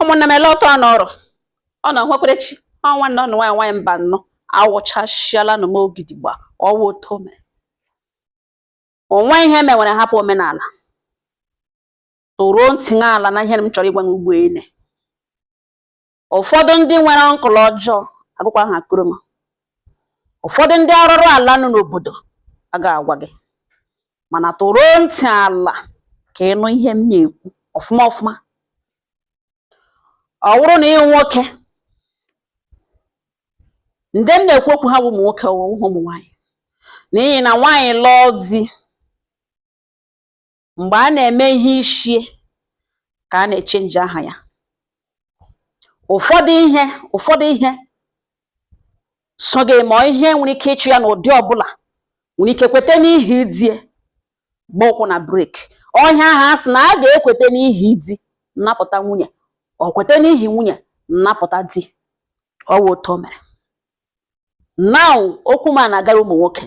ụmụnne m ele ọtọ n'ọrụ ọ na nwekwerechi nwanne ọnụ nwaanyị mba nnọọ awụchasịala na m ogidigba ọwụ oto mere onwe ihe mewere hapụ omenala tụrụ ntinye ala na ihe m chọrọ ịgwa ugbo ene ụfọdụ ndị nwere ọnkụl ọjọọ agụkwa ha kụrụ m ụfọdụ ndị arụrụ ala nọ n'obodo a ga-agwa gị mana tụrụ ntị ala ka ịnụ ihe m na-ekwu ọfụma ọfụma. Ọ bụrụ na ị nwoke ndị m na-ekwu okwu ha bụ ụmụ nwoke ụmụ nwaanyị n'ihi na nwaanyị lụọ di mgbe a na-eme ihe ishie ka a na-echenji aha ya. Ụfọdụ ihe so gị ma ihe nwere ike ịchụ ya n'ụdị ọbụla nwere ike kweta n'ihi di gba ụkwụ na breki ọhịa ahụ a sị na a ga-ekweta n'ihi di nnapụta nwunye ọ kweta n'ihi nwunye nnapụta di ọwụ otu o mere. Now okwu m na-agara ụmụ nwoke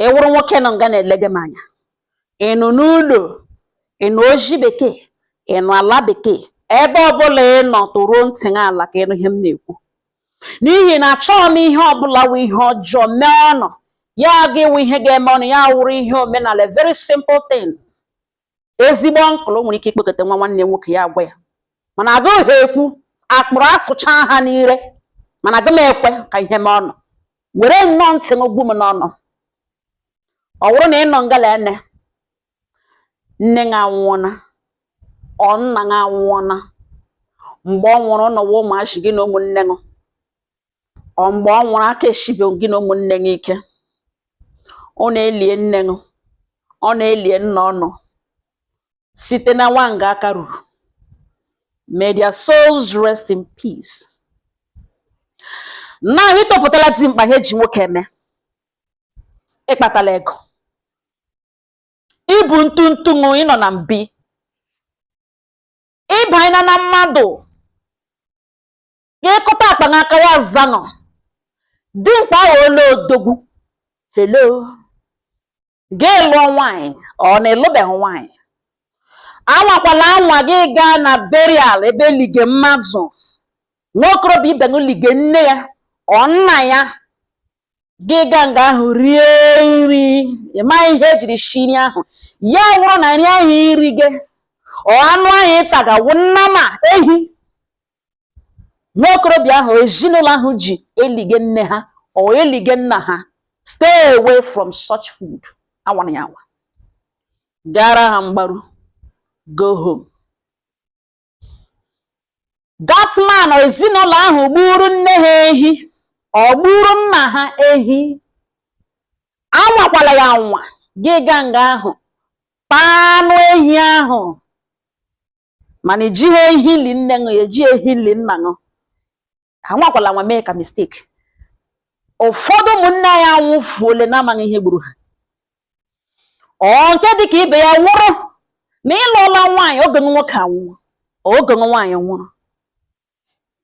ewuru nwoke nọ nga na-ele gị m anya ịnụ n'ụlọ ịnụ oji bekee ịnụ ala bekee ebe ọbụla ị nọ tụrụ ntị ala ka ịnụ ihe m na-ekwu n'ihi na achọọ m ihe ọbụla wụ ihe ọjọọ mee ọnụ ya ga-enwe ihe ga-eme ọnụ ya wụrụ ihe omenala very simple thing. Ezigbo nkụlụ nwere ike ikpekọta nwanne nwoke ya agwa ya mana agaghị ekwu akpụrụ asụcha ha n'ire mana aga m ekwe ka ihe mee ọnụ were nnọọ ntị ogbu m n'ọnụ. Ọ bụrụ na ị nọ ngala nne gị anwụọna ọ nna gị anwụọna mgbe ọ nwụrụ n'ụwa ụmụachi gị na ụmụnne gị ọ mgbe ọ nwụrụ aka eshibe gị na ụmụnne gị ike ọ na-elie nne gị ọ na-elie nna ọnụ site na nwanga aka ruru. May their souls rest in peace. Na ịtọpụtala di mkpa ihe ji nwoke eme ịkpatala ego ibu ntụntụ ịnọ na mbi ịbanye na mmadụ ga-ekọta akpa n'aka ya zanọ di mkpa ahụ ole odogwu hello ga-elụọ nwaanyị ọ na-elụbeghị nwaanyị anwakwala anwa gị gaa na burial ebe lige mmadụ nwokorobịa ibe gị lige nne ya ọ nna ya gị gaa nga ahụ rie nri ịma ihe ejiri shiri ahụ ya wụrụ na nri ahụ iri gị ọ anụ ahụ ịtagawo nnama ehi nwokorobịa ahụ ezinụlọ ahụ ji elige nne ha ọ elige nna ha stay away from such food. Awana ya awa gara ha mgbaru go home. That man or ezinụlọ ahụ gburu nne ha ehi ọ gburu nna ha ehi anwakwala ya nwa gị gaa nga ahụ panụ ehi ahụ mana ejighị ehi li nne gị eji ehi li nna gị anwakwala nwa mee ka mistake. Ụfọdụ ụmụnne ya nwụfuole na-amaghị ihe gburu ha ọ nke dị ka ibe ya nwụrụ na ịlụọla nwaanyị oge nwoke anwụọ oge nwaanyị nwụrụ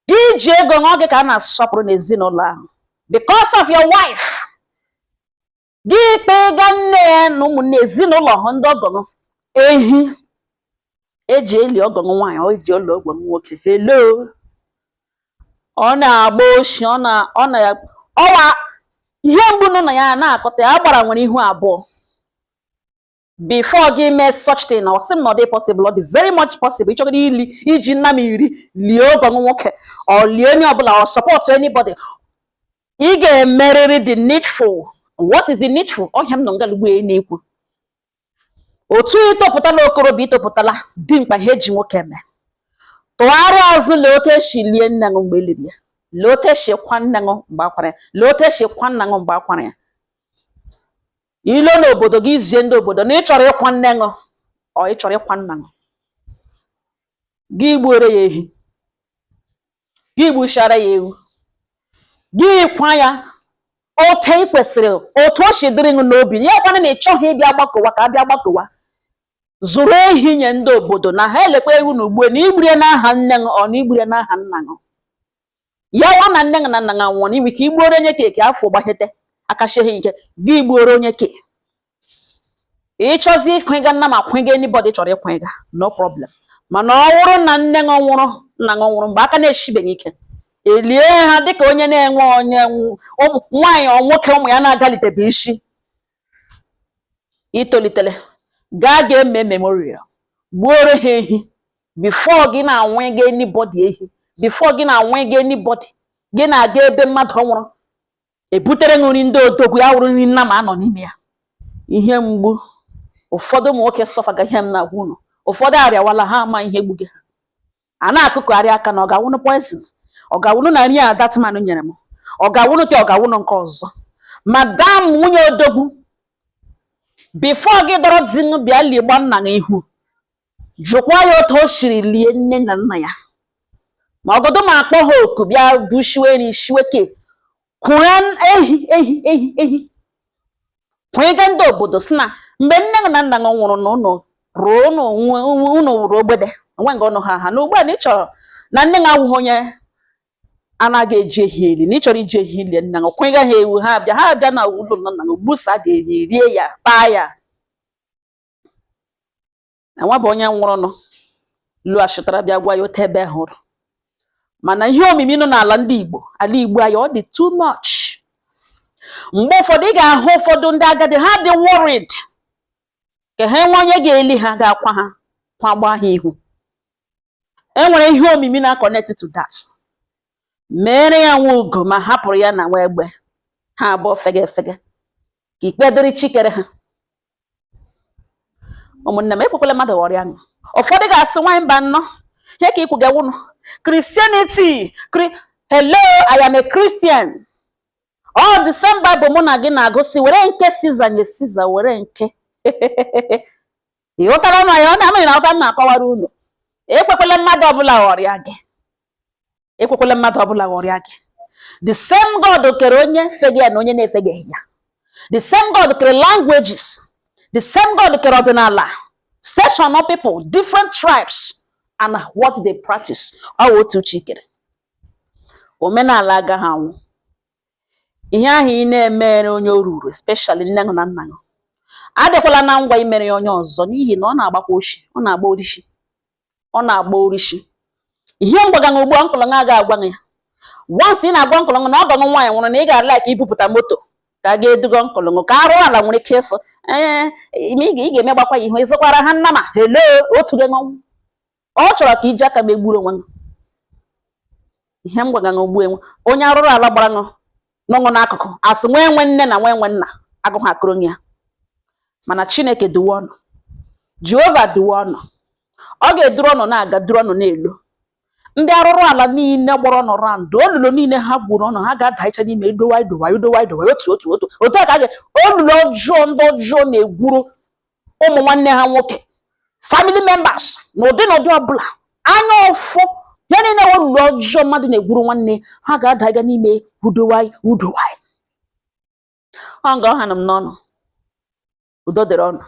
gị ji ego oge ka a na-asọpụrụ n'ezinụlọ ahụ because of your wife gị kpega nne ya na ụmụnne ezinụlọ ha ndị ọgọ ehi eji eli ọgọ nwaanyị o ji ụlọ ọgọ nwoke hello ọ na-agba oshi ọwa ihe mgbu nọ na ya na-akọta ya gbara nwere ihu abụọ before gị mee such thing ọ sị m na ọ dị possible ọ dị very much possible ịchọgide ili iji nna m iri lie ọgọ nwoke ọ lie onye ọbụla ọ support anybody ị ga-emerịrị the needful. What is the needful? Ọhịa m nọ ngalugbo na-ekwu otu ịtọpụtala okorobịa ịtọpụtala dị mkpa ihe ji nwoke eme tụgharịa azụ lee otu esi lie nne gị mgbe eliri ya lee otu esi kwa nne gị mgbe akwara ya lee otu esi kwa nna gị mgbe akwara ya ilo n'obodo gị zie ndị obodo na ịchọrọ ịkwa nne gị ọ ịchọrọ ịkwa nna gị gị gbuore ya ehi gị gbuchara ya ewu gị kwa ya otu ị kwesịrị otu o si dịrị gị n'obi ya kwana na ịchọghị ịbịa gbakọwa ka abịa gbakọwa zụrụ ehi nye ndị obodo na ha elekwa ewu na ugbu na igburie n'aha nne gị ọ na igburie n'aha nna gị ya nwa na nne gị na nna gị nwụọ n'inwe ka igbuore onye keke afọ gbahete akachieghị ike gị gbuoro onye ke ịchọzi ịkwịga nna ma kwịga anybody chọrọ ịkwịga no problem mana ọ wụrụ na nne gị nwụrụ nna gị nwụrụ mgbe aka na-eshibeghị ike elie ha dịka onye na-enwe onye nwaanyị ọ nwoke ụmụ ya na-agalitebe isi itolitere ga-eme memorial gbuoro ha ehi before gị na-anwụ gị anybody ehi before gị na-anwụ gị anybody gị na-aga ebe mmadụ nwụrụ ebutere nri ndị odogwu ya wụrụ nri nna ma anọ n'ime ya ihe mgbu ụfọdụ ụmụ nwoke sọfaga ihe m na-agwa unu ụfọdụ arịawala ha ama ihe gbuge ha a na-akụkọgharị aka na ọ ga-awụnụ poison ọ ga-awụnụ na nri a datman nyere m ọ ga-awụnụ ka ọ ga-awụnụ nke ọzọ madam nwunye odogwu before gị dọrọ di bịa ligba nna gị ihu jụkwa ya otu o siri lie nne na nna ya ma ọgọdụ ma akpọ ha oku bịa bushiwe nri shiweke kwụrụ ehi kwụnye ndị obodo si na mgbe nne na nna gị nwụrụ na ụnụ wụrụ ogbede onwe nga ọnụ ha na ugbu a na ị chọrọ na nne gị awụghị onye anaghị eji ehi eli na ị chọrọ iji ehi lie nna gị kwụnye ha ewu ha bịa na ụlọ nna gị gbusa ga-ehi rie ya taa ya na nwa bụ onye nwụrụ lụghachitara bịa gwa ya otu ebe hụrụ mana ihe omimi nọ n'ala ndị Igbo ala Igbo anyị ọ dị too much mgbe ụfọdụ ị ga-ahụ ụfọdụ ndị agadi ha dị worried ka ha nwe onye ga-eli ha ga-akwa ha kwagba ha ihu enwere ihe omimi na connect to that mere ya nwa ugo ma hapụrụ ya na nwa egbe ha abụọ fege ka ikpe dịrị chikere ha ụmụnne m ekwekwala mmadụ ọrịa ahụ ụfọdụ ga-asị nwanyị mba nnọ ihe ka ikwu ga-ewụnụ Christianity hello I am a Christian all the same Bible mụ na gị na-agụsị were nke Siza nye Siza were nke ịghọtara ọnụ ya ọ na-amaghị na ọta na-akọwara unu ekwekwala mmadụ ọbụla ọrịa gị ekwekwala mmadụ ọbụla ọrịa gị the same God kere onye fege ya na onye na-efegeghị ya the same God kere languages the same God kere ọdịnala station of people different tribes and what they practice ọ otu chi kere omenala agaghị anwụ ihe ahụ ị na-emere onye o ruru especially nne gị na nna gị adịkwala na ngwa imere ya onye ọzọ n'ihi na ọ na-agbakwa oshi ọ na-agba orishi ihe mgbaga ugbu a nkụlụ ga agwa ya once ị na-agwa nkụlụ na ọ gọnụ nwaanyị nwụrụ na ị ga-ala ka ibupụta moto ka a ga-edugo nkụlụ ka arụ ala nwere ike ịsọ ị ga-emegbakwa ya ihu ịzụkwara ha nna ma hello otu gị n'ọnwụ ọ chọrọ ka iji aka m egburu onwe gị ihe mgbaga ugbu enwe onye arụrụ ala gbara n'ọnwụ n'akụkụ asị nwee nwe nne na nwee nwe nna agụghị akụrụ ya mana Chineke duwe ọnụ Jehova duwe ọnụ ọ ga-eduru ọnụ na-aga duru ọnụ na-elu ndị arụrụ ala niile gbọrọ ọnụ randụ olulu niile ha gburu ọnụ ha ga-ada icha n'ime idowa otu a ka olulu ọjọọ ndị ọjọọ na-egwuru ụmụ nwanne ha nwoke family members n'ụdị ọbụla anya ụfụ ya niile olulu ọjọọ mmadụ na-egwuru nwanne ha ga-ada ịga n'ime udowai ọ nga ọha nọ m n'ọnụ udo dịrị ọnụ